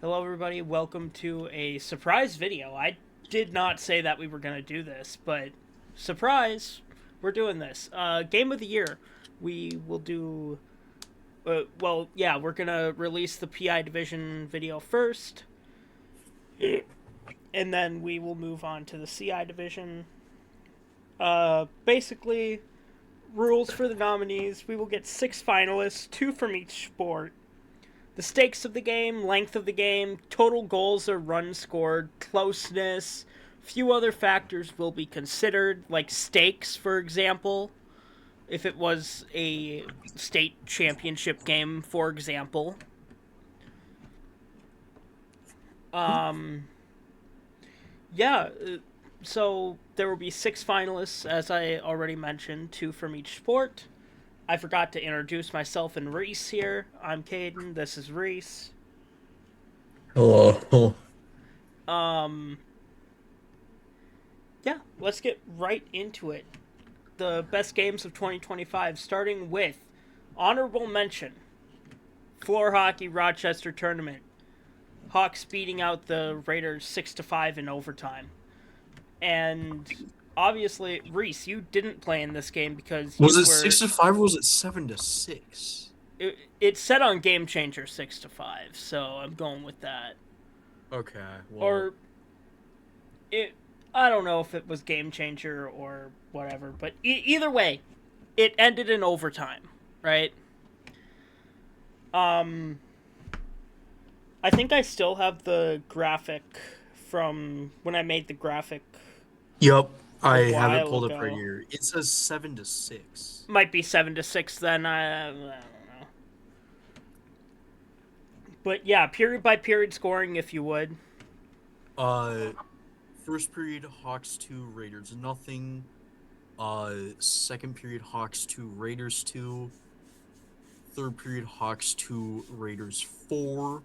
Hello, everybody. Welcome to a surprise video. I did not say that we were going to do this, but surprise, we're doing this. Game of the year. We will do. We're going to release the PI Division video first, and then we will move on to the CI Division. Basically, rules for the nominees: we will get 6 finalists, 2 from each sport. The stakes of the game, length of the game, total goals or runs scored, closeness, few other factors will be considered, like stakes, for example. If it was a state championship game, for example. Um, yeah, so there will be 6 finalists, as I already mentioned, 2 from each sport. I forgot to introduce myself and Reese here. I'm Caden. This is Reese. Hello. Um, yeah, let's get right into it. The best games of 2025, starting with honorable mention: floor hockey Rochester tournament. Hawks beating out the Raiders 6-5 in overtime. And obviously, Reese, you didn't play in this game because Was you it were. 6-5 or was it 7-6? It said on Game Changer 6-5, so I'm going with that. Okay, well, Or it. I don't know if it was Game Changer or whatever, but either way, it ended in overtime, right? Um, I think I still have the graphic from when I made the graphic yep, a I have it while pulled up right ago. here. It says 7-6. Might be 7-6 then. I don't know. But yeah, period by period scoring, if you would. Uh, First period Hawks 2, Raiders nothing. Second period Hawks 2, Raiders 2. Third period Hawks 2, Raiders 4.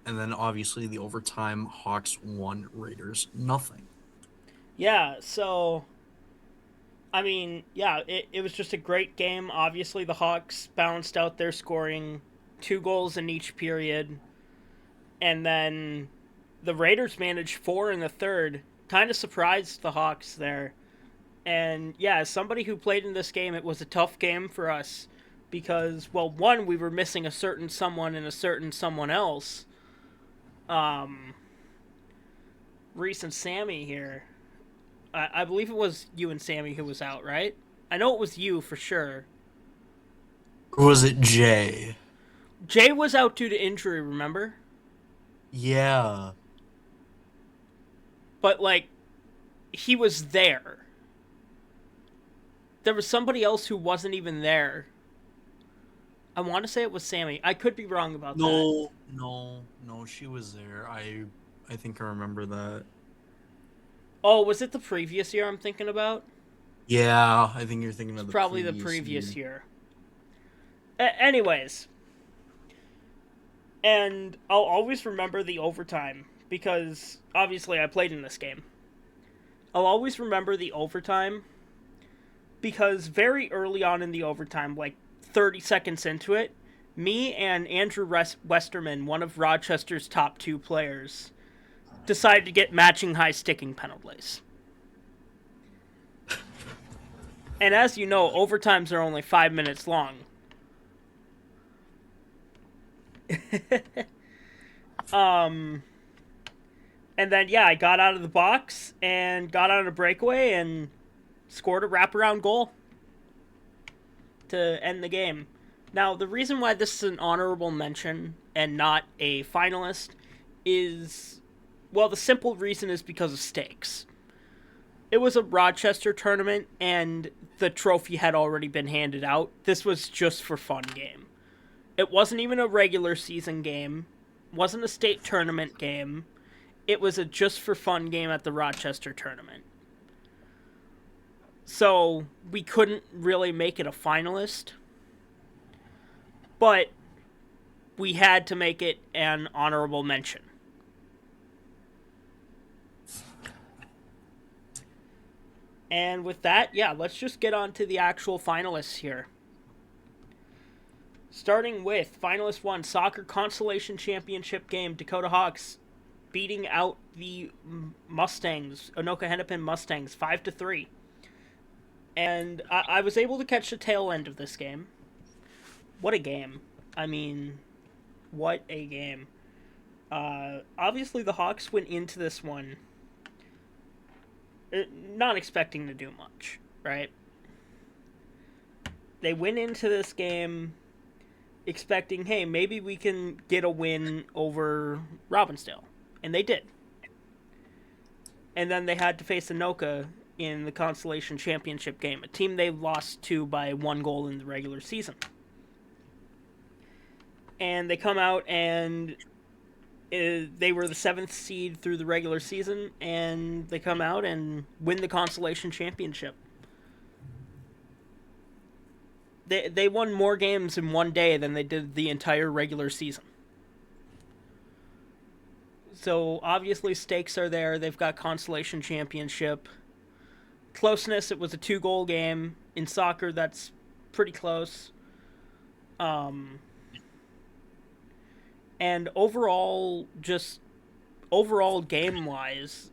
And then obviously the overtime Hawks 1, Raiders nothing. Yeah, so I mean, yeah, it was just a great game. Obviously, the Hawks balanced out their scoring, 2 goals in each period, and then the Raiders managed 4 in the third. Kind of surprised the Hawks there. And yeah, as somebody who played in this game, it was a tough game for us because, well, one, we were missing a certain someone and a certain someone else. Um, Reese and Sammy here. I believe it was you and Sammy who was out, right? I know it was you for sure. Or was it Jay? Jay was out due to injury, remember? Yeah. But like he was there. There was somebody else who wasn't even there. I want to say it was Sammy. I could be wrong about that. No, she was there. I think I remember that. Oh, was it the previous year I'm thinking about? Yeah, I think you're thinking It's of the probably the previous previous year. year. Anyways, and I'll always remember the overtime because obviously I played in this game. I'll always remember the overtime because very early on in the overtime, like 30 seconds into it, me and Andrew Westerman, one of Rochester's top 2 players, decided to get matching high sticking penalties. And as you know, overtimes are only 5 minutes long. um, and then, yeah, I got out of the box and got on a breakaway and scored a wraparound goal to end the game. Now, the reason why this is an honorable mention and not a finalist is, well, the simple reason is because of stakes. It was a Rochester tournament, and the trophy had already been handed out. This was just for fun game. It wasn't even a regular season game. Wasn't a state tournament game. It was a just for fun game at the Rochester tournament. So we couldn't really make it a finalist, but we had to make it an honorable mention. And with that, yeah, let's just get on to the actual finalists here. Starting with Finalist 1 Soccer Consolation Championship game, Dakota Hawks beating out the Mustangs, Anoka Hennepin Mustangs, 5-3. And I was able to catch the tail end of this game. What a game. I mean, what a game. Obviously, the Hawks went into this one not expecting to do much, right? They went into this game expecting, hey, maybe we can get a win over Robbinsdale. And they did. And then they had to face Anoka in the Consolation Championship game, a team they lost to by 1 goal in the regular season. And they come out and they were the 7th seed through the regular season, and they come out and win the Consolation Championship. They won more games in one day than they did the entire regular season. So obviously stakes are there. They've got Consolation Championship. Closeness, it was a 2-goal game. In soccer, that's pretty close. And overall game wise,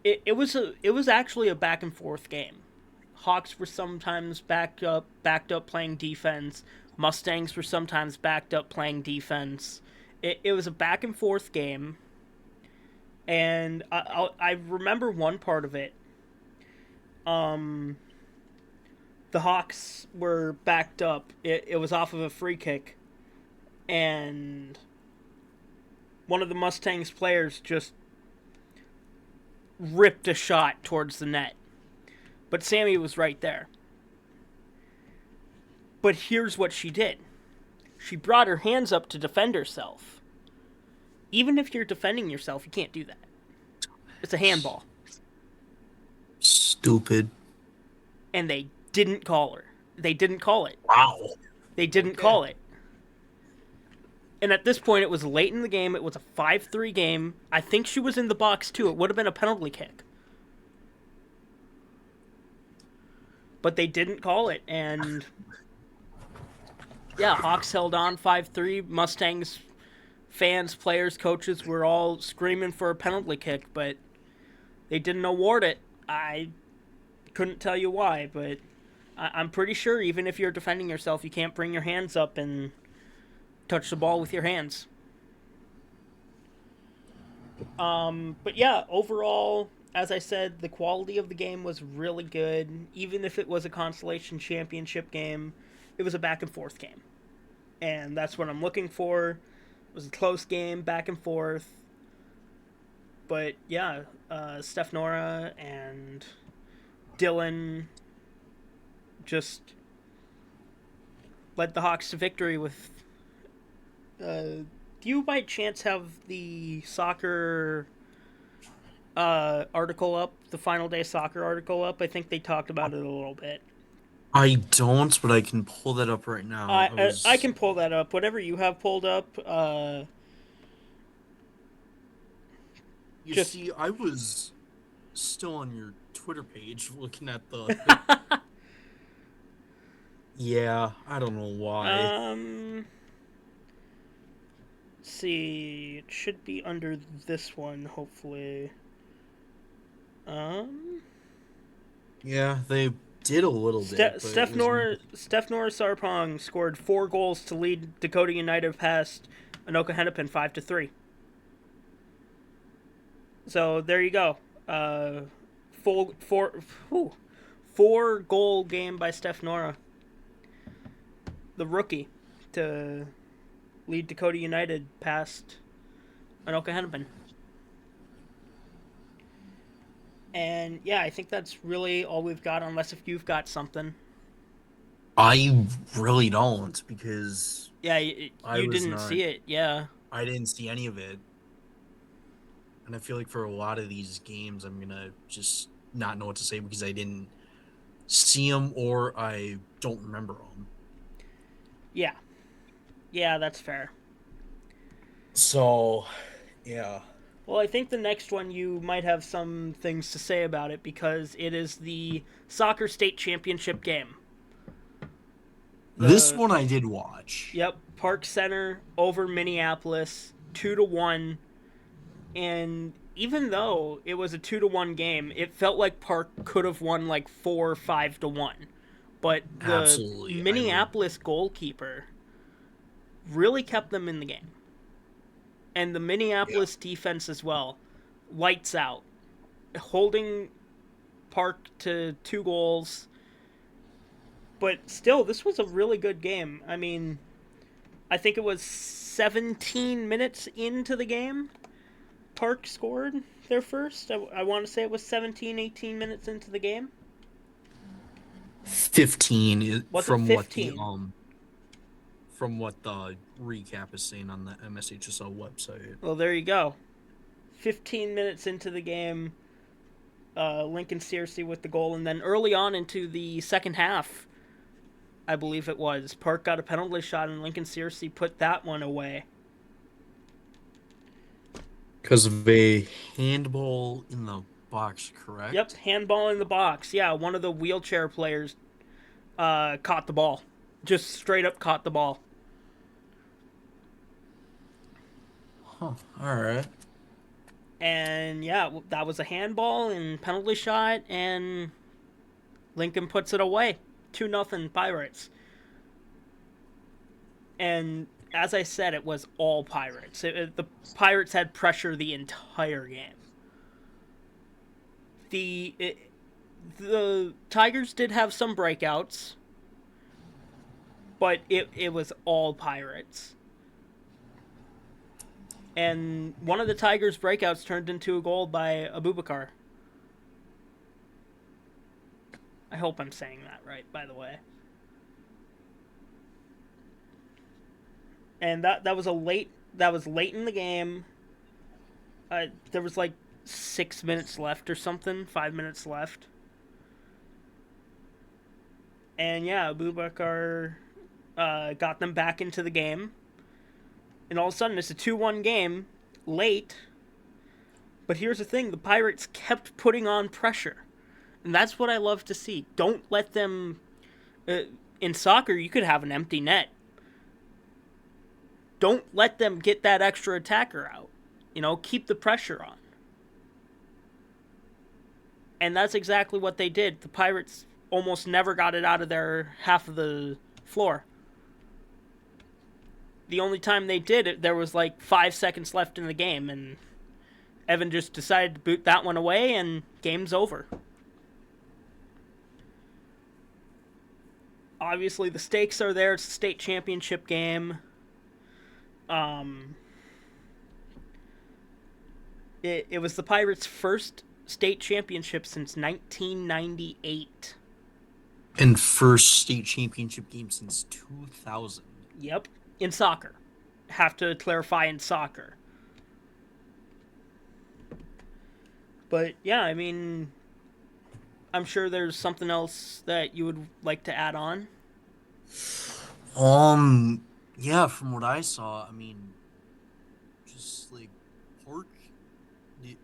it was actually a back and forth game. Hawks were sometimes backed up playing defense. Mustangs were sometimes backed up playing defense. It was a back and forth game, and I remember one part of it. The Hawks were backed up. It was off of a free kick, and one of the Mustangs players just ripped a shot towards the net. But Sammy was right there. But here's what she did. She brought her hands up to defend herself. Even if you're defending yourself, you can't do that. It's a handball. Stupid. And they didn't call her. They didn't call it. Wow. They didn't call it. And at this point, it was late in the game. It was a 5-3 game. I think she was in the box, too. It would have been a penalty kick. But they didn't call it. And yeah, Hawks held on 5-3. Mustangs fans, players, coaches were all screaming for a penalty kick, but they didn't award it. I couldn't tell you why, but I'm pretty sure even if you're defending yourself, you can't bring your hands up and touch the ball with your hands. But yeah, overall, as I said, the quality of the game was really good. Even if it was a Consolation Championship game, it was a back and forth game. And that's what I'm looking for. It was a close game, back and forth. But yeah, Steph Nora and Dylan just led the Hawks to victory with... do you by chance have the soccer article up? The Final Day Soccer article up? I think they talked about it a little bit. I don't, but I can pull that up right now. I can pull that up. Whatever you have pulled up. You see, I was still on your Twitter page looking at the... Yeah, I don't know why. Let's see. It should be under this one, hopefully. Yeah, they did a little bit. Steph Nora Sarpong scored 4 goals to lead Dakota United past Anoka Hennepin 5-3. So there you go. 4-goal game by Steph Nora, the rookie, to lead Dakota United past Anoka Hennepin. And yeah, I think that's really all we've got, unless if you've got something. I really don't, because... Yeah, you didn't see it, yeah. I didn't see any of it. And I feel like for a lot of these games, I'm going to just not know what to say because I didn't see them or I don't remember them. Yeah. Yeah, that's fair. So, yeah. Well, I think the next one you might have some things to say about it because it is the Soccer State Championship game. This The one I did watch. Yep, Park Center over Minneapolis 2-1, and even though it was a 2-1 game, it felt like Park could have won like 4 or 5-1. But the Absolutely, I would. Minneapolis goalkeeper really kept them in the game, and the Yeah. Minneapolis defense as well, lights out, holding Park to 2 goals. But still, this was a really good game. I mean, I think it was 17 minutes into the game, Park scored their first. I want to say it was 17, 18 minutes into the game. 15 Was it 15? from what the recap is saying on the MSHSL website. Well, there you go. 15 minutes into the game, Lincoln Searcy with the goal. And then early on into the second half, I believe it was, Park got a penalty shot and Lincoln Searcy put that one away. Because of a handball in the box, Yep, correct? handball in the box. Yeah, one of the wheelchair players caught the ball. Just straight up caught the ball. Huh. All right. And yeah, that was a handball and penalty shot, and Lincoln puts it away. 2-0 Pirates. And as I said, it was all Pirates. The Pirates had pressure the entire game. The Tigers did have some breakouts, but it was all Pirates. And one of the Tigers' breakouts turned into a goal by Abubakar. I hope I'm saying that right, by the way. And that was late in the game. There was like 6 minutes left or something, 5 minutes left. And yeah, Abubakar got them back into the game. And all of a sudden, it's a 2-1 game, late. But here's the thing, the Pirates kept putting on pressure. And that's what I love to see. Don't let them. In soccer, you could have an empty net. Don't let them get that extra attacker out. Keep the pressure on. And that's exactly what they did. The Pirates almost never got it out of their half of the floor. The only time they did it, there was like 5 seconds left in the game, and Evan just decided to boot that one away, and game's over. Obviously, the stakes are there. It's a state championship game. Um, it was the Pirates' first state championship since 1998. And first state championship game since 2000. Yep, in soccer. Have to clarify, in soccer. But yeah, I mean, I'm sure there's something else that you would like to add on. Yeah, from what I saw, I mean, just like Park, the,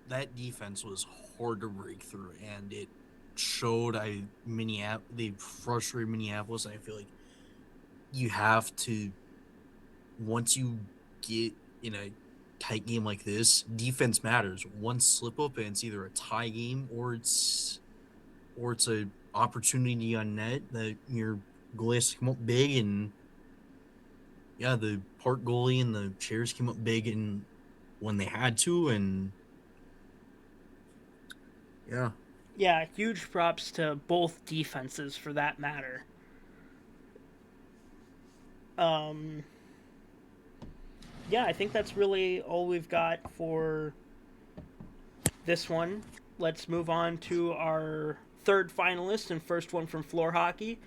that defense was hard to break through, and it showed they frustrated Minneapolis. And I feel like you have to, once you get in a tight game like this, defense matters. One slip up and it's either a tie game or it's a opportunity on net that your goalie has to come up big. And yeah, the Park goalie and the Chairs came up big and when they had to. And yeah. Yeah, huge props to both defenses for that matter. Um, yeah, I think that's really all we've got for this one. Let's move on to our third finalist and first one from floor hockey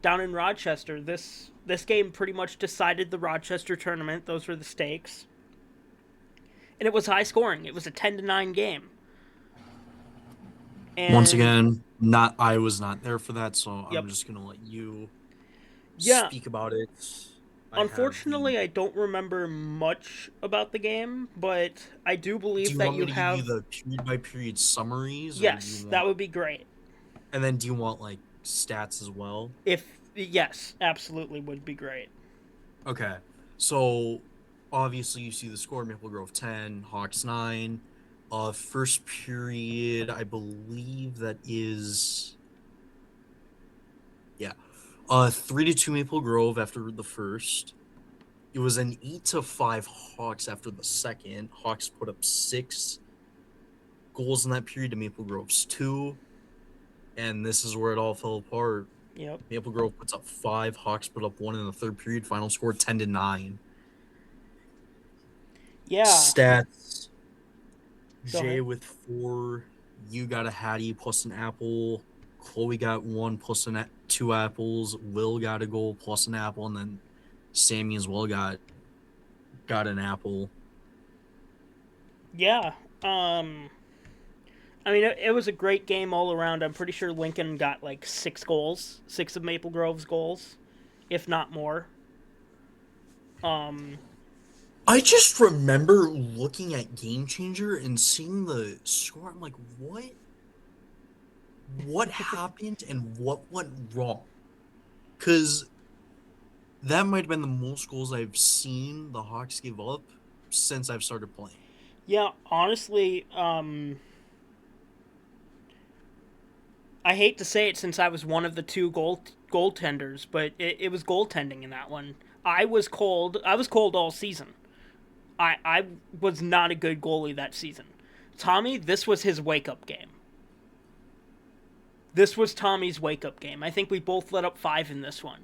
down in Rochester. This game pretty much decided the Rochester tournament. Those were the stakes. And it was high scoring. It was a 10-9 game. Once And again, not I was not there for that, so yep. I'm just gonna let you Yeah, speak about it. I have the. unfortunately, I don't remember much about the game, but I do Do believe you that want me you to give you have. the period by period summaries, or do you Yes, that want? would be great. And then do you want like stats as well? If Yes, absolutely would be great. Okay. So obviously you see the score: Maple Grove 10, Hawks 9. First period, I believe that is, yeah. 3-2 Maple Grove after the first. It was an 8-5 Hawks after the second. Hawks put up 6 goals in that period to Maple Grove's 2, and this is where it all fell apart. Yep. Maple Grove puts up 5, Hawks put up 1 in the third period. Final score 10-9. Yeah. Stats: Go Jay ahead. with 4, you got a Hattie plus an apple, Chloe got 1 plus 2 apples, Will got a goal plus an apple, and then Sammy as well got an apple. Yeah. Um. I mean, it was a great game all around. I'm pretty sure Lincoln got like 6 goals, 6 of Maple Grove's goals, if not more. Um. I just remember looking at Game Changer and seeing the score. I'm like, what happened and what went wrong? Because that might have been the most goals I've seen the Hawks give up since I've started playing. Yeah. Honestly, I hate to say it since I was one of the two goaltenders, but it was goaltending in that one. I was cold. I was cold all season. I was not a good goalie that season. Tommy, this was his wake up game. This was Tommy's wake up game. I think we both let up 5 in this one.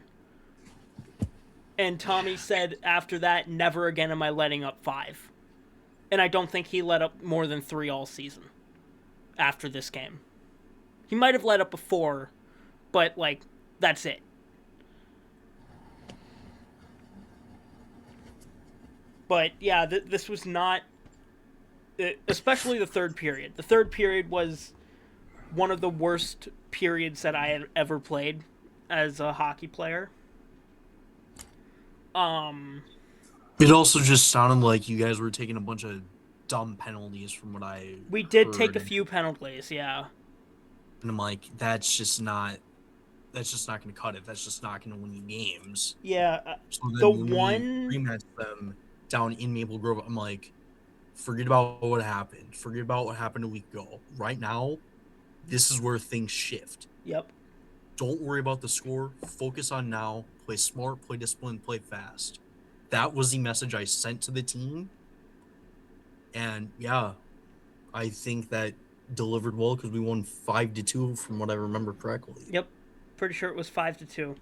And Tommy said after that, never again am I letting up 5. And I don't think he let up more than 3 all season after this game. He might have let up a 4, but like that's it. But yeah, this was not, especially the third period. The third period was one of the worst periods that I had ever played as a hockey player. Um, It also just sounded like you guys were taking a bunch of dumb penalties from what I we did take heard, a few penalties, yeah. and I'm like, that's just not going to cut it. That's just not going to win you games. Yeah, So the then when we one, rematched them down in Maple Grove, I'm like, forget about what happened. Forget about what happened a week ago. Right now, this is where things shift. yep, Don't worry about the score. Focus on now. Play smart, play disciplined, play fast. That was the message I sent to the team. And yeah, I think that delivered well because we won 5-2 from what I remember correctly. yep. Pretty sure it was 5-2.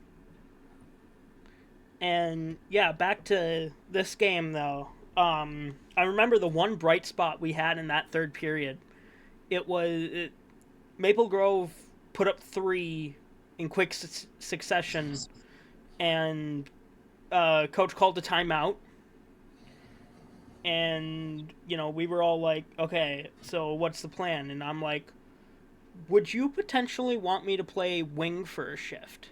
And yeah, back to this game though. I remember the one bright spot we had in that third period. Maple Grove put up 3 in quick succession, and coach called a timeout. And we were all like, okay, so what's the plan? And I'm like, would you potentially want me to play wing for a shift?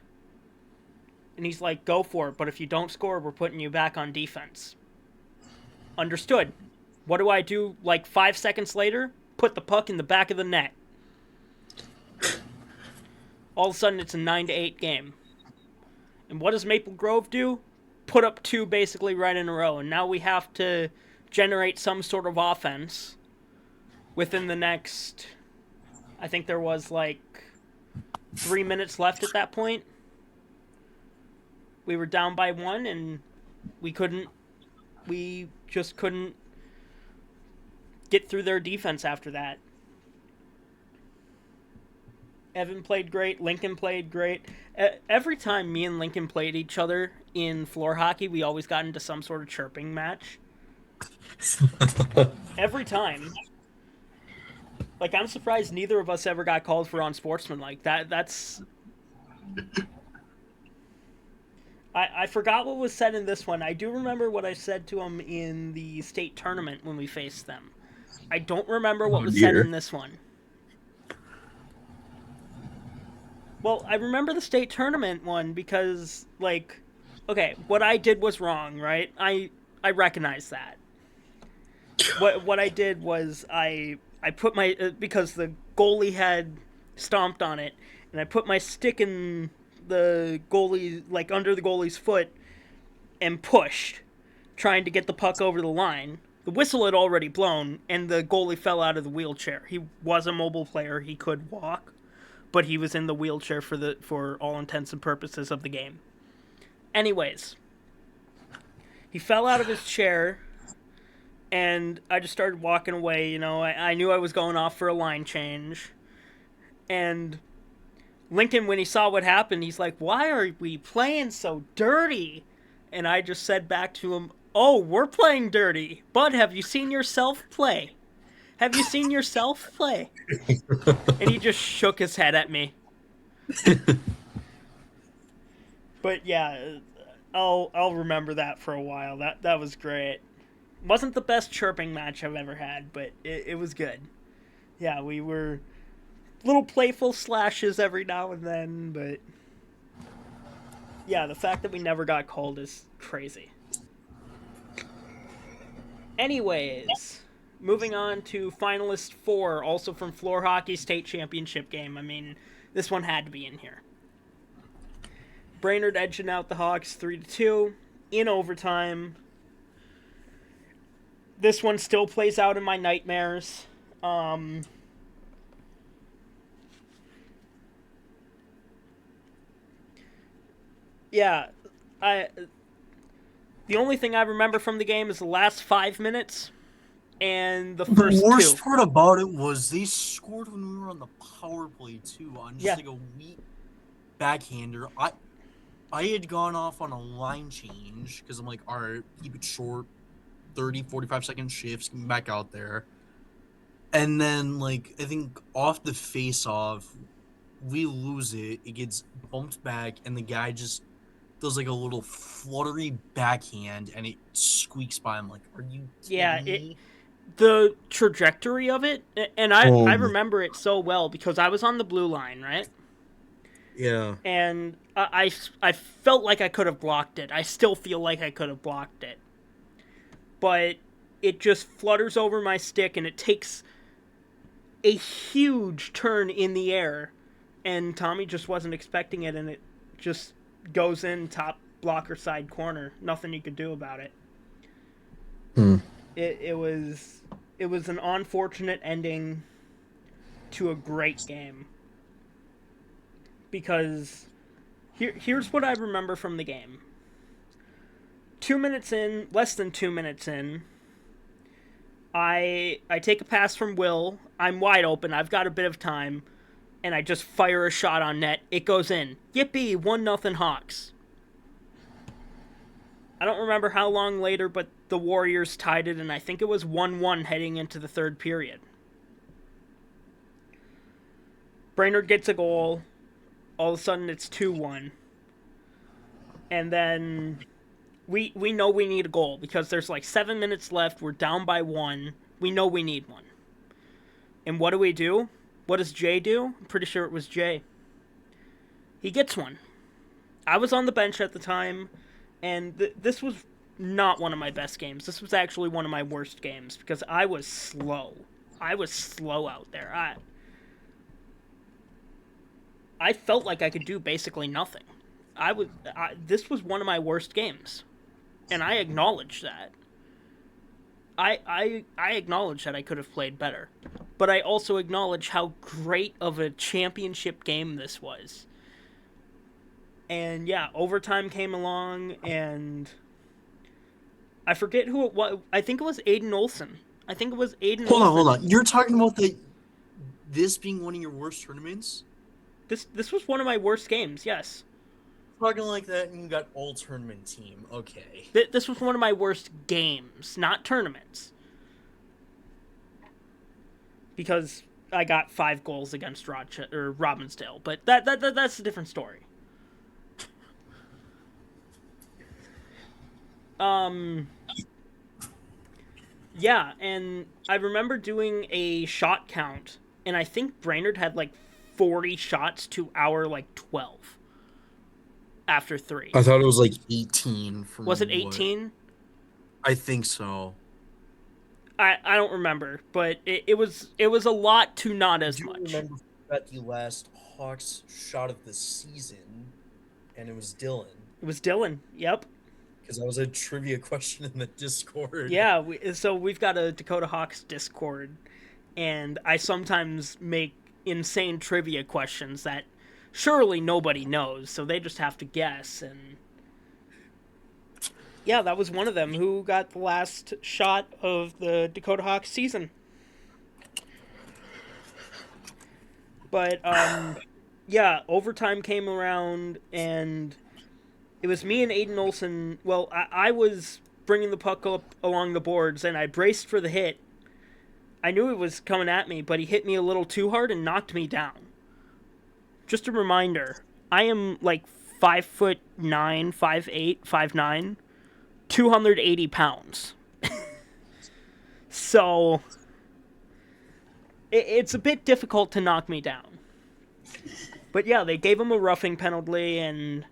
And he's like, go for it, but if you don't score, we're putting you back on defense. Understood. What do I do like 5 seconds later? Put the puck in the back of the net. All of a sudden, it's a 9-8 game. And what does Maple Grove do? Put up 2 basically right in a row. And now we have to generate some sort of offense within the next, I think there was like 3 minutes left at that point. We were down by 1, and we just couldn't get through their defense after that. Evan played great. Lincoln played great. Every time me and Lincoln played each other in floor hockey, we always got into some sort of chirping match. Every time. Like, I'm surprised neither of us ever got called for unsportsmanlike. That's. I forgot what was said in this one. I do remember what I said to him in the state tournament when we faced them. I don't remember what Oh was said dear. in this one. Well, I remember the state tournament one because, like, okay, what I did was wrong, right? I recognize that. What I did was I put my because the goalie had stomped on it, and I put my stick in the goalie, like under the goalie's foot, and pushed, trying to get the puck over the line. The whistle had already blown, and the goalie fell out of the wheelchair. He was a mobile player; he could walk, but he was in the wheelchair for all intents and purposes of the game. Anyways, he fell out of his chair, and I just started walking away. I knew I was going off for a line change, and Lincoln, when he saw what happened, he's like, "Why are we playing so dirty?" And I just said back to him, "Oh, we're playing dirty. Bud, have you seen yourself play? Have you seen yourself play?" And he just shook his head at me. But yeah, I'll remember that for a while. That was great. Wasn't the best chirping match I've ever had, but it was good. Yeah, we were little playful slashes every now and then, but yeah, the fact that we never got called is crazy. Anyways, moving on to Finalist 4, also from Floor Hockey State Championship game. I mean, this one had to be in here. Brainerd edging out the Hawks 3-2 in overtime. This one still plays out in my nightmares. Yeah, I the only thing I remember from the game is the last 5 minutes and the The first two. worst part about it was they scored when we were on the power play too, on just Yeah, like a weak backhander. I had gone off on a line change because I'm like, all right, keep it short, 30, 45-second shifts, get me back out there. And then, like, I think off the face off, we lose it. It gets bumped back, and the guy just does like a little fluttery backhand, and it squeaks by. I'm like, are you yeah. kidding me? The trajectory of it, and I Oh my, remember it so well because I was on the blue line, right? yeah. And I felt like I could have blocked it. I still feel like I could have blocked it. But it just flutters over my stick and it takes a huge turn in the air. And Tommy just wasn't expecting it and it just goes in top blocker side corner. Nothing you could do about it. Hmm. It was an unfortunate ending to a great game. Because here's what I remember from the game. 2 minutes in, less than 2 minutes in, I take a pass from Will. I'm wide open. I've got a bit of time, and I just fire a shot on net. It goes in. Yippee! 1-0 Hawks. I don't remember how long later, but the Warriors tied it, and I think it was 1-1 heading into the third period. Brainerd gets a goal. All of a sudden, it's 2-1. And then we know we need a goal because there's like 7 minutes left. We're down by one. We know we need one. And what do? What does Jay do? I'm pretty sure it was Jay. He gets one. I was on the bench at the time, and this was not one of my best games. This was actually one of my worst games because I was slow. I was slow out there. I felt like I could do basically nothing. This was one of my worst games, and I acknowledge that. I acknowledge that I could have played better, but I also acknowledge how great of a championship game this was. And yeah, overtime came along, and I forget who it was. I think it was Aiden Olson. I think it was Aiden Hold on, Olson. hold on. You're talking about this being one of your worst tournaments? This was one of my worst games. Yes, Talking like that, and you got all tournament team. Okay. this was one of my worst games, not tournaments, because I got 5 goals against Rochester or Robbinsdale. But that's a different story. Um, yeah, and I remember doing a shot count, and I think Brainerd had like 40 shots to our like 12 after three. I thought it was like 18 Was it from what 18? I think so. I don't remember, but it was a lot to not I as do much. remember that the last Hawks shot of the season and it was Dylan It was Dylan. Yep. because that was a trivia question in the Discord. Yeah. So we've got a Dakota Hawks Discord, and I sometimes make insane trivia questions that surely nobody knows, so they just have to guess. And yeah, that was one of them. Who got the last shot of the Dakota Hawks season? But yeah, overtime came around, and it was me and Aiden Olson. Well, I was bringing the puck up along the boards, and I braced for the hit. I knew it was coming at me, but he hit me a little too hard and knocked me down. Just a reminder, I am like 5'9", 5'8", 5'9", 280 pounds. So it's a bit difficult to knock me down. But yeah, they gave him a roughing penalty, and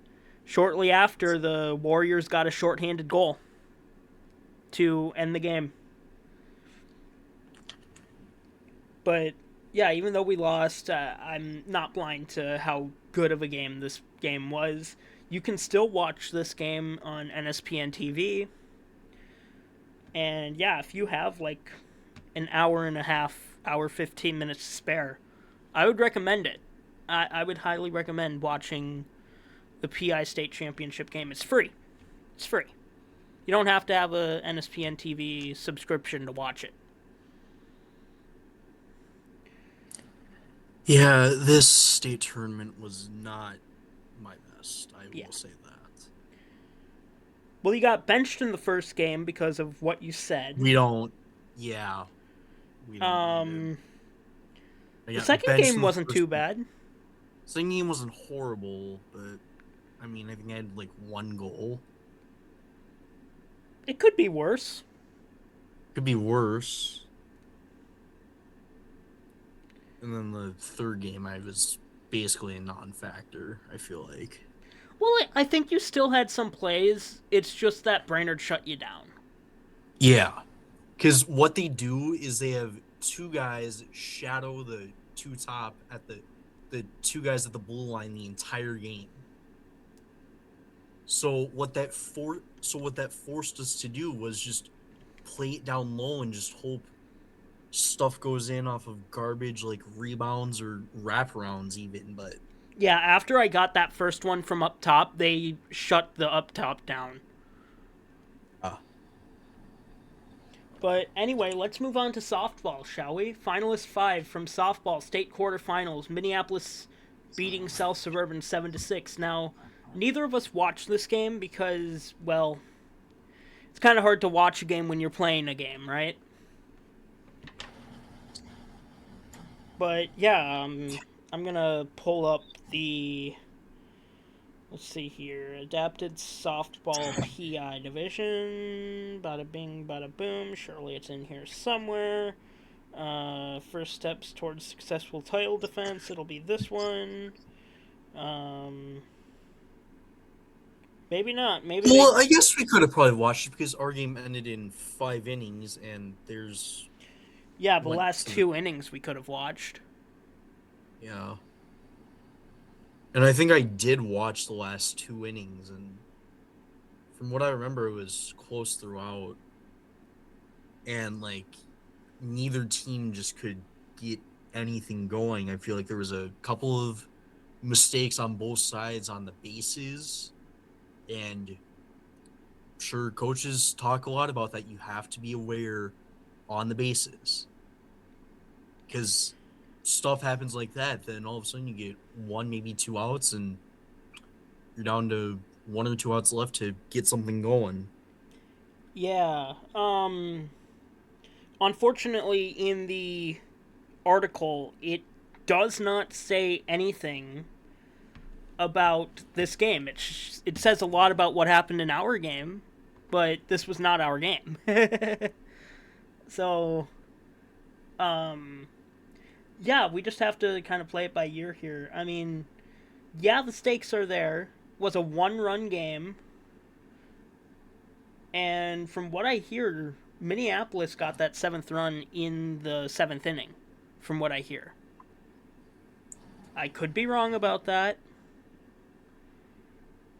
shortly after, the Warriors got a shorthanded goal to end the game. But yeah, even though we lost, I'm not blind to how good of a game this game was. You can still watch this game on NSPN TV. And yeah, if you have like an hour and a half, hour 15 minutes to spare, I would recommend it. I would highly recommend watching the PI State Championship game. It's free. It's free. You don't have to have a NSPN TV subscription to watch it. Yeah, this state tournament was not my best. I Yeah. will say that. Well, you got benched in the first game because of what you said. We don't. Yeah, we don't need it. Um, I the got second benched game in the wasn't first too game. bad. Second game wasn't horrible, but I mean, I think I had like one goal. It could be worse. Could be worse. And then the third game, I was basically a non-factor. I feel like. Well, I think you still had some plays. It's just that Brainerd shut you down. Yeah, because what they do is they have two guys shadow the two top at the two guys at the blue line the entire game. So what that forced us to do was just play it down low and just hope stuff goes in off of garbage like rebounds or wraparounds even. But Yeah, after I got that first one from up top, they shut the up top down. uh, But anyway, let's move on to softball, shall we? Finalist 5 from softball state quarterfinals. Minneapolis beating South Suburban 7-6. Now, neither of us watched this game because, well, it's kind of hard to watch a game when you're playing a game, right? But yeah, I'm gonna pull up the. Let's see here. Adapted softball PI division. Bada bing, bada boom. Surely it's in here somewhere. First steps towards successful title defense. It'll be this one. Maybe not. Maybe they. well, I guess we could have probably watched it because our game ended in 5 innings, and there's Yeah, the what last two innings we could have watched. yeah. And I think I did watch the last 2 innings, and from what I remember, it was close throughout. And like neither team just could get anything going. I feel like there was a couple of mistakes on both sides on the bases, and sure, coaches talk a lot about that. You have to be aware on the bases because stuff happens like that. Then all of a sudden you get one, maybe 2 outs, and you're down to 1 or 2 outs left to get something going. Yeah. Unfortunately, in the article, it does not say anything about this game. It says a lot about what happened in our game, but this was not our game. So, yeah, we just have to kind of play it by ear here. I mean, yeah, the stakes are there. It was a one-run game, and from what I hear, Minneapolis got that seventh run in the seventh inning. From what I hear, I could be wrong about that.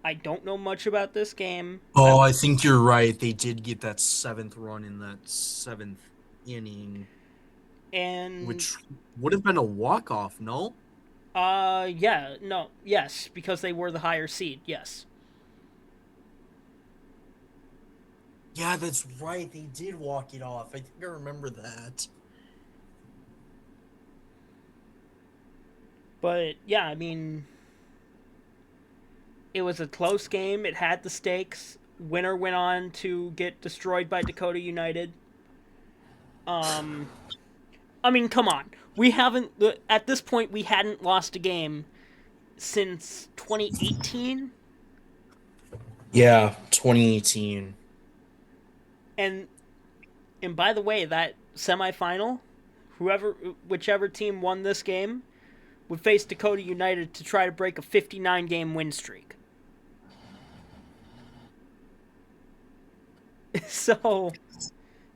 I don't know much about this game. Oh, I think you're right. They did get that seventh run in that seventh inning, And which would have been a walk-off, no? yeah, no, yes, because they were the higher seed. Yes. Yeah, that's right. They did walk it off. I think I remember that. But yeah, I mean, it was a close game. It had the stakes. Winner went on to get destroyed by Dakota United. Um, I mean, come on. We haven't at this point we hadn't lost a game since 2018, Yeah, 2018. and by the way, that semifinal, whoever whichever team won this game would face Dakota United to try to break a 59 game win streak. So,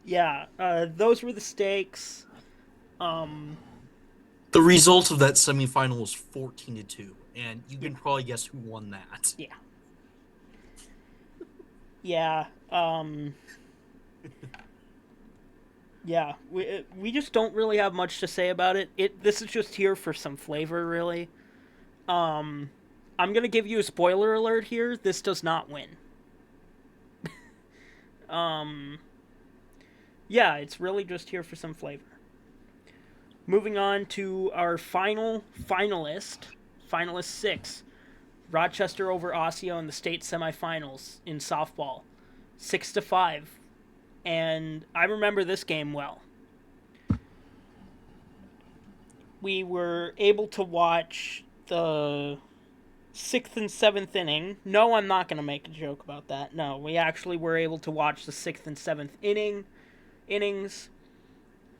yeah, those were the stakes. Um, The result of that semifinal was 14-2, and you yeah, can probably guess who won that. yeah, yeah. Yeah, we just don't really have much to say about it. This is just here for some flavor, really. Um, I'm gonna give you a spoiler alert here. This does not win. Um, yeah, it's really just here for some flavor. Moving on to our final finalist, finalist six, Rochester over Osseo in the state semifinals in softball, 6-5, and I remember this game well. We were able to watch the sixth and seventh inning. No, I'm not going to make a joke about that. No, we actually were able to watch the sixth and seventh innings,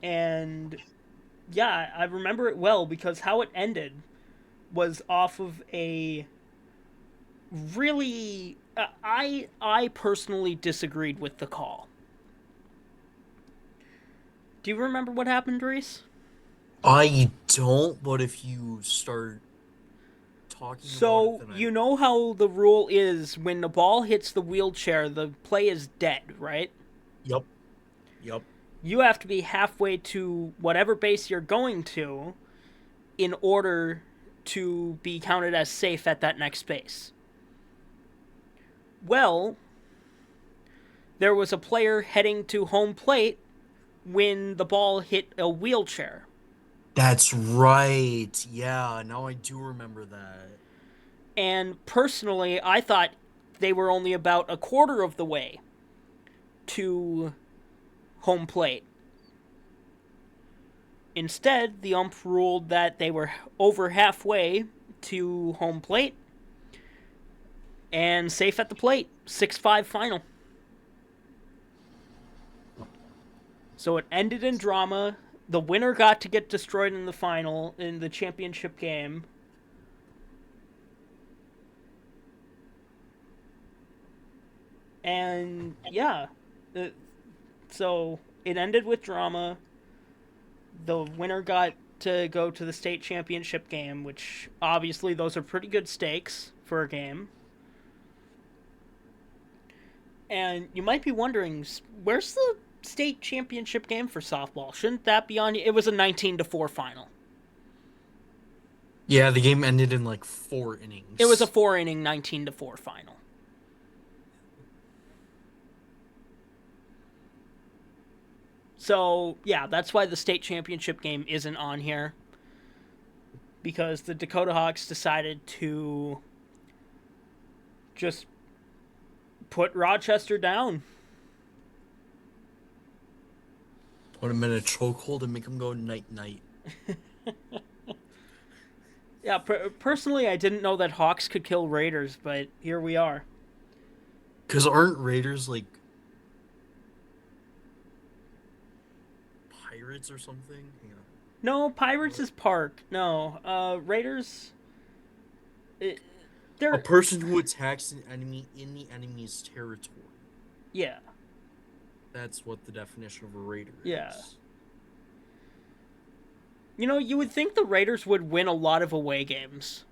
and yeah, I remember it well because how it ended was off of a really. I personally disagreed with the call. Do you remember what happened, Reese? I don't, but if you start talking about it, So, then I. you know how the rule is when the ball hits the wheelchair, the play is dead, right? Yep, yep. You have to be halfway to whatever base you're going to in order to be counted as safe at that next base. Well, there was a player heading to home plate when the ball hit a wheelchair. That's right. Yeah, now I do remember that. And personally, I thought they were only about a quarter of the way to home plate. Instead, the ump ruled that they were over halfway to home plate and safe at the plate. 6-5 final. So it ended in drama. The winner got to get destroyed in the final, in the championship game. And yeah, so it ended with drama. The winner got to go to the state championship game, which obviously those are pretty good stakes for a game. And you might be wondering, where's the state championship game for softball? Shouldn't that be on? It was a 19-4 final. Yeah, the game ended in like 4 It was a innings. 4 inning 19-4 final. So, yeah, that's why the state championship game isn't on here. Because the Dakota Hawks decided to just put Rochester down. Put him in a chokehold and make him go night night. Yeah, personally, I didn't know that Hawks could kill Raiders, but here we are. Because aren't Raiders like pirates or something? Hang on. No, Pirates What? is Park. No, Raiders. It, A they're person who attacks an enemy in the enemy's territory. yeah, That's what the definition of a raider yeah. is. You know, you would think the Raiders would win a lot of away games.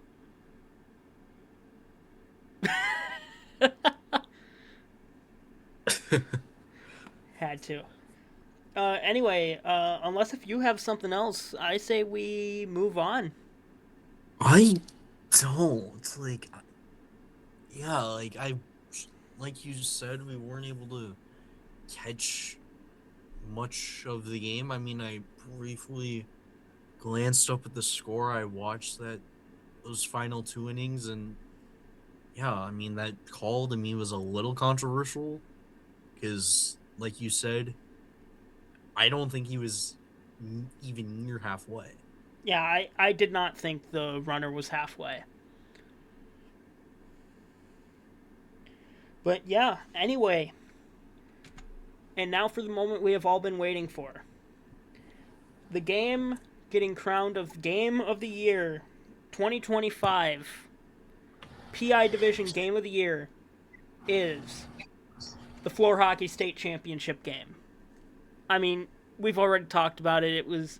Had to. Anyway, unless if you have something else, I say we move on. I don't yeah, like you just said, we weren't able to catch much of the game. I mean, I briefly glanced up at the score. I watched those final two innings, and yeah, I mean that call to me was a little controversial because, like you said, I don't think he was even near halfway. Yeah, I did not think the runner was halfway. But yeah, anyway, and now for the moment we have all been waiting for. The game getting crowned of Game of the Year 2025 PI Division Game of the Year is the Floor Hockey State Championship game. I mean, we've already talked about it. It was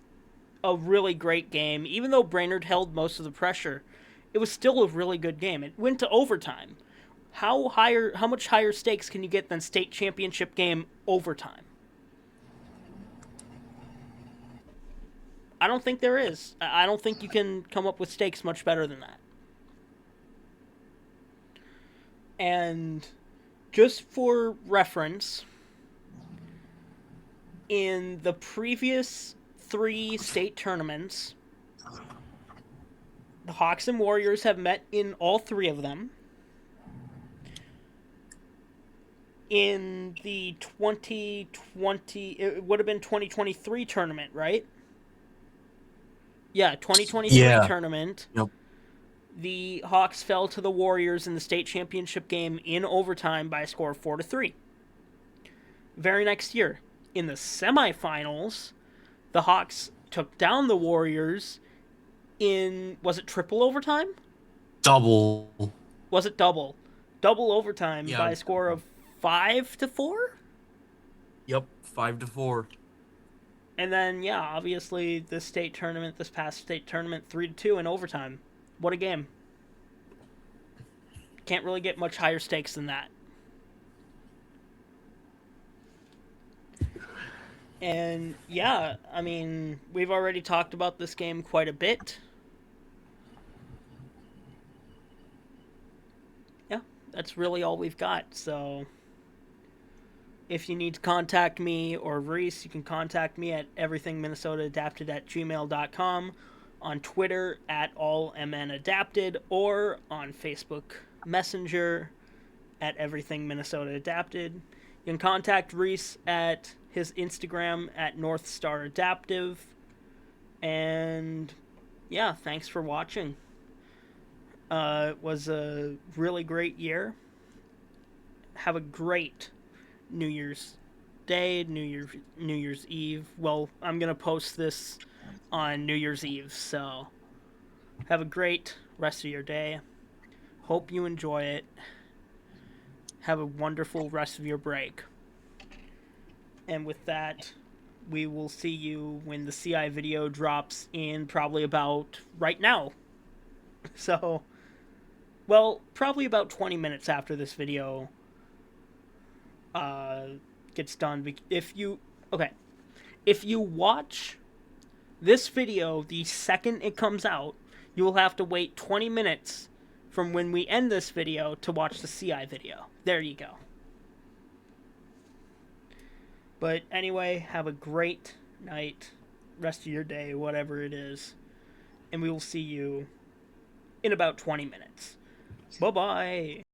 a really great game. Even though Brainerd held most of the pressure, it was still a really good game. It went to overtime. How much higher stakes can you get than state championship game overtime? I don't think there is. I don't think you can come up with stakes much better than that. And just for reference, in the previous 3 state tournaments, the Hawks and Warriors have met in all 3 of them. In the 2020, it would have been 2023 tournament, right? Yeah, 2023 Yeah. tournament. Yep. The Hawks fell to the Warriors in the state championship game in overtime by a score of 4-3. Very next year, in the semifinals, the Hawks took down the Warriors in, was it triple overtime? Double. Was it double? Double overtime Yeah. by a score of 5-4. Yep. 5-4. And then yeah, obviously this past state tournament, 3-2 in overtime. What a game! Can't really get much higher stakes than that. And yeah, I mean, we've already talked about this game quite a bit. Yeah, that's really all we've got. So if you need to contact me or Reese, you can contact me at everythingminnesotaadapted@gmail.com, on Twitter at allmnadapted, or on Facebook Messenger at everythingminnesotaadapted. You can contact Reese at his Instagram at northstaradaptive. And yeah, thanks for watching. It was a really great year. Have a great New Year's Day, New Year's Eve. Well, I'm gonna post this on New Year's Eve, so have a great rest of your day. Hope you enjoy it. Have a wonderful rest of your break. And with that, we will see you when the CI video drops in probably about right now. So, well, probably about 20 minutes after this video gets done. If you watch this video the second it comes out, you will have to wait 20 minutes from when we end this video to watch the CI video. There you go. But anyway, have a great night, rest of your day, whatever it is. And we will see you in about 20 minutes. Bye bye.